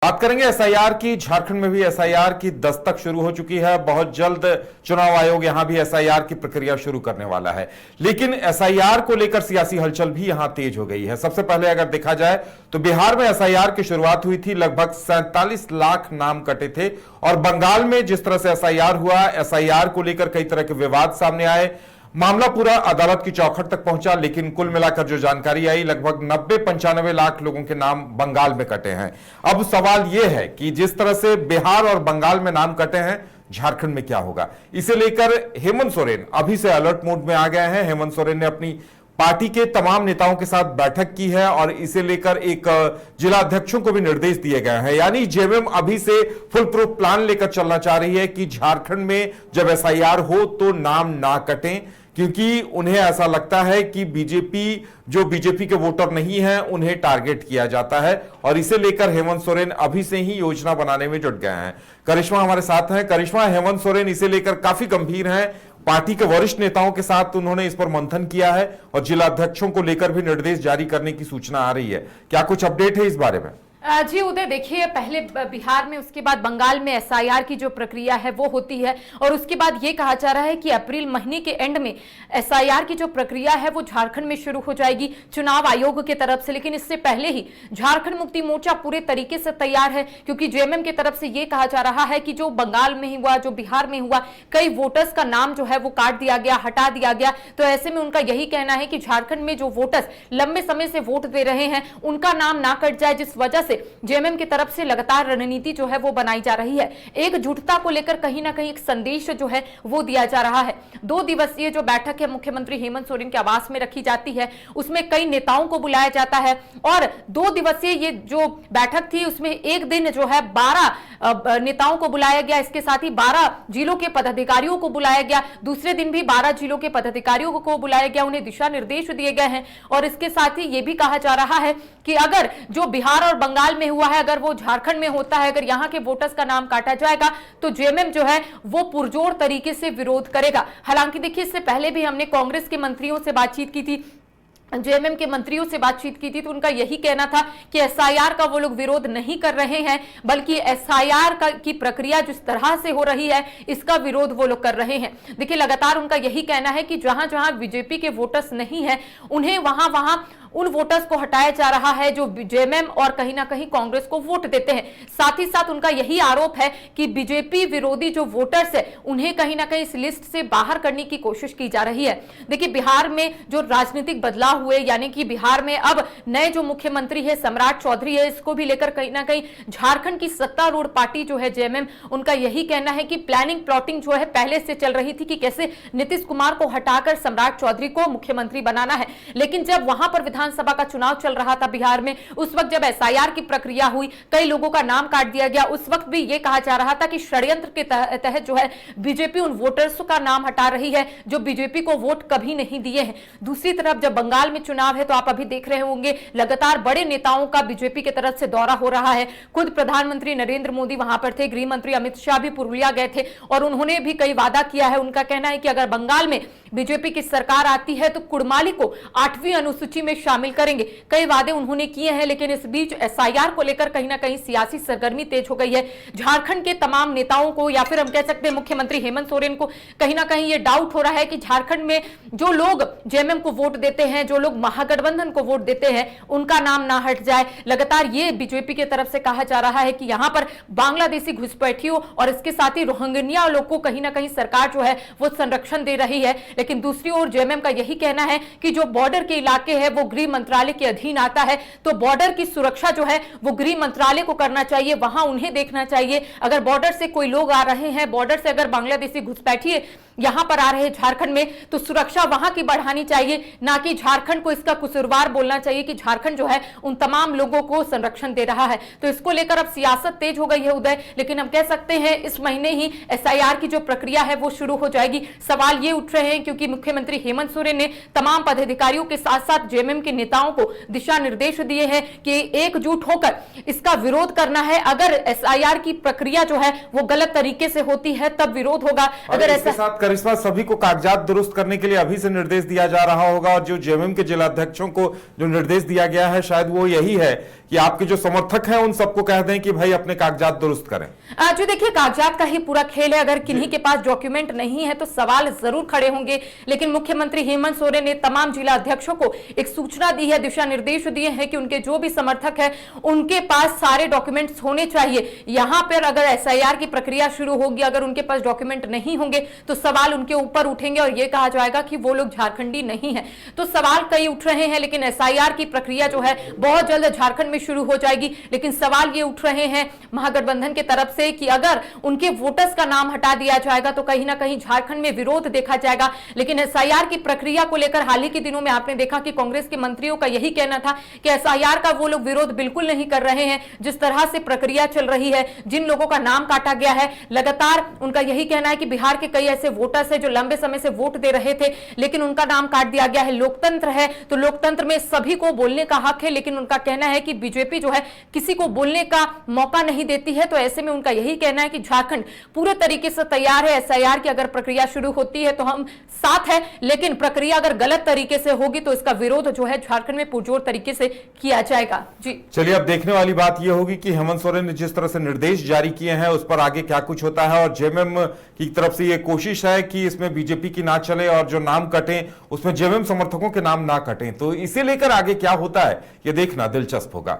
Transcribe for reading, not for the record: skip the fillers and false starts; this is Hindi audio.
बात करेंगे एसआईआर की। झारखंड में भी एसआईआर की दस्तक शुरू हो चुकी है। बहुत जल्द चुनाव आयोग यहां भी एसआईआर की प्रक्रिया शुरू करने वाला है, लेकिन एसआईआर को लेकर सियासी हलचल भी यहां तेज हो गई है। सबसे पहले अगर देखा जाए तो बिहार में एसआईआर की शुरुआत हुई थी, लगभग 47 लाख नाम कटे थे। और बंगाल में जिस तरह से एसआईआर हुआ, एसआईआर को लेकर कई तरह के विवाद सामने आए, मामला पूरा अदालत की चौखट तक पहुंचा, लेकिन कुल मिलाकर जो जानकारी आई, लगभग 90-95 लाख लोगों के नाम बंगाल में कटे हैं। अब सवाल यह है कि जिस तरह से बिहार और बंगाल में नाम कटे हैं, झारखंड में क्या होगा। इसे लेकर हेमंत सोरेन अभी से अलर्ट मोड में आ गए हैं। हेमंत सोरेन ने अपनी पार्टी के तमाम नेताओं के साथ बैठक की है और इसे लेकर एक जिला अध्यक्षों को भी निर्देश दिए गए हैं। यानी जेएमएम अभी से फुल प्रूफ प्लान लेकर चलना चाह रही है कि झारखंड में जब एसआईआर हो तो नाम ना कटें, क्योंकि उन्हें ऐसा लगता है कि बीजेपी के वोटर नहीं हैं, उन्हें टारगेट किया जाता है। और इसे लेकर हेमंत सोरेन अभी से ही योजना बनाने में जुट गए हैं। करिश्मा हमारे साथ हैं। करिश्मा, हेमंत सोरेन इसे लेकर काफी गंभीर हैं। पार्टी के वरिष्ठ नेताओं के साथ उन्होंने इस पर मंथन किया है और जिला अध्यक्षों को लेकर भी निर्देश जारी करने की सूचना आ रही है। क्या कुछ अपडेट है इस बारे में? जी उदय, देखिए, पहले बिहार में, उसके बाद बंगाल में एसआईआर की जो प्रक्रिया है वो होती है और उसके बाद ये कहा जा रहा है कि अप्रैल महीने के एंड में एसआईआर की जो प्रक्रिया है वो झारखंड में शुरू हो जाएगी चुनाव आयोग के तरफ से। लेकिन इससे पहले ही झारखंड मुक्ति मोर्चा पूरे तरीके से तैयार है, क्योंकि जेएमएम की तरफ से ये कहा जा रहा है कि जो बंगाल में हुआ, जो बिहार में हुआ, कई वोटर्स का नाम जो है वो काट दिया गया, हटा दिया गया। तो ऐसे में उनका यही कहना है कि झारखंड में जो वोटर्स लंबे समय से वोट दे रहे हैं उनका नाम ना कट जाए, जिस वजह से जेएमएम की तरफ से लगातार रणनीति जो है वो बनाई जा रही है। एकजुटता को लेकर कहीं ना कहीं एक संदेश जो है वो दिया जा रहा है। 2 दिवसीय जो बैठक है मुख्यमंत्री हेमंत सोरेन के आवास में रखी जाती है, उसमें कई नेताओं को बुलाया जाता है। और 2 दिवसीय ये जो बैठक थी उसमें एक दिन जो है 12 नेताओं को बुलाया गया, इसके साथ ही 12 जिलों के पदाधिकारियों को बुलाया गया। दूसरे दिन भी 12 जिलों के पदाधिकारियों को बुलाया गया, उन्हें दिशा निर्देश दिए गए हैं। और इसके साथ ही ये भी कहा जा रहा है कि अगर जो बिहार और बंगाल में हुआ है, अगर वो झारखंड में होता है, अगर यहां के वोटर्स का नाम काटा जाएगा तो जेएमएम जो है वो पुरजोर तरीके से विरोध करेगा। हालांकि देखिए, इससे पहले भी हमने कांग्रेस के मंत्रियों से बातचीत की थी, जेएमएम के मंत्रियों से बातचीत की थी, तो उनका यही कहना था कि एसआईआर का वो लोग विरोध नहीं कर रहे हैं, बल्कि एसआईआर की प्रक्रिया जिस तरह से हो रही है इसका विरोध वो लोग कर रहे हैं। देखिए, लगातार उनका यही कहना है कि जहां जहां बीजेपी के वोटर्स नहीं है उन्हें वहां उन वोटर्स को हटाया जा रहा है जो जेएमएम और कहीं ना कहीं कांग्रेस को वोट देते हैं। साथ ही साथ उनका यही आरोप है कि बीजेपी विरोधी जो वोटर्स है उन्हें कहीं ना कहीं इस लिस्ट से बाहर करने की कोशिश की जा रही है। देखिए, बिहार में जो राजनीतिक बदलाव हुए, यानी कि बिहार में अब नए जो मुख्यमंत्री है सम्राट चौधरी है, इसको भी लेकर कहीं ना कहीं झारखंड की सत्तारूढ़ पार्टी जो है जेएमएम, उनका यही कहना है कि प्लानिंग प्लॉटिंग जो है पहले से चल रही थी कि कैसे नीतीश कुमार को हटाकर सम्राट चौधरी को मुख्यमंत्री बनाना है। लेकिन जब वहां पर विधानसभा का चुनाव चल रहा था बिहार में, उस वक्त जब एसआईआर की प्रक्रिया हुई, कई लोगों का नाम काट दिया गया। उस वक्त भी यह कहा जा रहा था कि षड्यंत्र के तहत जो है बीजेपी उन वोटर्स का नाम हटा रही है जो बीजेपी को वोट कभी नहीं दिए हैं। दूसरी तरफ जब बंगाल में चुनाव है तो आप अभी देख रहे होंगे लगातार बड़े नेताओं का बीजेपी की तरफ से दौरा हो रहा है। खुद प्रधानमंत्री नरेंद्र मोदी वहां पर थे, गृह मंत्री अमित शाह भी पुरुलिया गए थे और उन्होंने भी कई वादा किया है। उनका कहना है कि अगर बंगाल में बीजेपी की सरकार आती है तो कुड़माली को 8वीं अनुसूची में शामिल करेंगे। कई वादे उन्होंने किए हैं, लेकिन इस बीच एसआईआर को लेकर कहीं ना कहीं सियासी सरगर्मी तेज हो गई है। झारखंड के तमाम नेताओं को, या फिर हम कह सकते हैं मुख्यमंत्री हेमंत सोरेन को, कहीं ना कहीं यह डाउट हो रहा है कि झारखंड में जो लोग जेएमएम को वोट देते हैं, जो लोग महागठबंधन को वोट देते हैं, उनका नाम ना हट जाए। लगातार ये बीजेपी की तरफ से कहा जा रहा है कि यहां पर बांग्लादेशी घुसपैठियों और इसके साथ ही रोहिंग्या लोग को कहीं ना कहीं सरकार जो है वो संरक्षण दे रही है। लेकिन दूसरी ओर जेएमएम का यही कहना है कि जो बॉर्डर के इलाके हैं वो गृह मंत्रालय के अधीन आता है, तो बॉर्डर की सुरक्षा जो है वो गृह मंत्रालय को करना चाहिए, वहां उन्हें देखना चाहिए। अगर बॉर्डर से कोई लोग आ रहे हैं, बॉर्डर से अगर बांग्लादेशी घुसपैठिए यहां पर आ रहे हैं झारखंड में, तो सुरक्षा वहां की बढ़ानी चाहिए, ना कि झारखंड को इसका कसूरवार बोलना चाहिए कि झारखंड जो है उन तमाम लोगों को संरक्षण दे रहा है। तो इसको लेकर अब सियासत तेज हो गई है उदय, लेकिन हम कह सकते हैं इस महीने ही एसआईआर की जो प्रक्रिया है वो शुरू हो जाएगी। सवाल ये उठ रहे हैं क्योंकि मुख्यमंत्री हेमंत सोरेन ने तमाम पदाधिकारियों के साथ साथ जेएमएम के नेताओं को दिशा निर्देश दिए हैं कि एकजुट होकर इसका विरोध करना है। अगर एसआईआर की प्रक्रिया जो है वो गलत तरीके से होती है तब विरोध होगा। अगर इसके साथ करिश्मा, सभी को कागजात दुरुस्त करने के लिए अभी से निर्देश दिया जा रहा होगा और जो जेएमएम के जिलाध्यक्षों को जो निर्देश दिया गया है शायद वो यही है कि आपके जो समर्थक हैं उन सबको कह दें कि भाई अपने कागजात दुरुस्त करें। जो देखिए कागजात का ही पूरा खेल है। अगर किन्हीं के पास डॉक्यूमेंट नहीं है तो सवाल जरूर खड़े होंगे, लेकिन मुख्यमंत्री हेमंत सोरेन ने तमाम जिला अध्यक्षों को एक सूचना दी है, दिशा निर्देश दिए हैं कि उनके जो भी समर्थक है उनके पास सारे डॉक्यूमेंट्स होने चाहिए। यहां पर अगर एसआईआर की प्रक्रिया शुरू होगी, अगर उनके पास डॉक्यूमेंट नहीं होंगे तो सवाल उनके ऊपर उठेंगे और यह कहा जाएगा कि वो लोग झारखंडी नहीं है। तो सवाल कई उठ रहे हैं, लेकिन एसआईआर की प्रक्रिया जो है बहुत जल्द झारखंड में शुरू हो जाएगी। लेकिन सवाल ये उठ रहे हैं महागठबंधन के तरफ से कि अगर उनके वोटर्स का नाम हटा दिया जाएगा तो कहीं ना कहीं झारखंड में विरोध देखा जाएगा। लेकिन एसआईआर की प्रक्रिया को लेकर हाल ही के दिनों में आपने देखा कि कांग्रेस के मंत्रियों का यही कहना था कि एसआईआर का वो लोग विरोध बिल्कुल नहीं कर रहे हैं। जिस तरह से प्रक्रिया चल रही है, जिन लोगों का नाम काटा गया है, लगातार उनका यही कहना है कि बिहार के कई ऐसे वोटर्स हैं जो लंबे समय से वोट दे रहे थे लेकिन उनका नाम काट दिया गया है। लोकतंत्र है तो लोकतंत्र में सभी को बोलने का हक है, लेकिन उनका कहना है कि बीजेपी जो है किसी को बोलने का मौका नहीं देती है। तो ऐसे में उनका यही कहना है कि झारखंड पूरे तरीके से तैयार है। एसआईआर की अगर प्रक्रिया शुरू होती है तो हम साथ है, लेकिन प्रक्रिया अगर गलत तरीके से होगी तो इसका विरोध जो है झारखंड में पुरजोर तरीके से किया जाएगा। जी चलिए, अब देखने वाली बात यह होगी कि हेमंत सोरेन ने जिस तरह से निर्देश जारी किए हैं उस पर आगे क्या कुछ होता है। और जेएमएम की तरफ से यह कोशिश है कि इसमें बीजेपी की ना चले और जो नाम कटे उसमें जेएमएम समर्थकों के नाम ना कटें। तो इसे लेकर आगे क्या होता है ये देखना दिलचस्प होगा।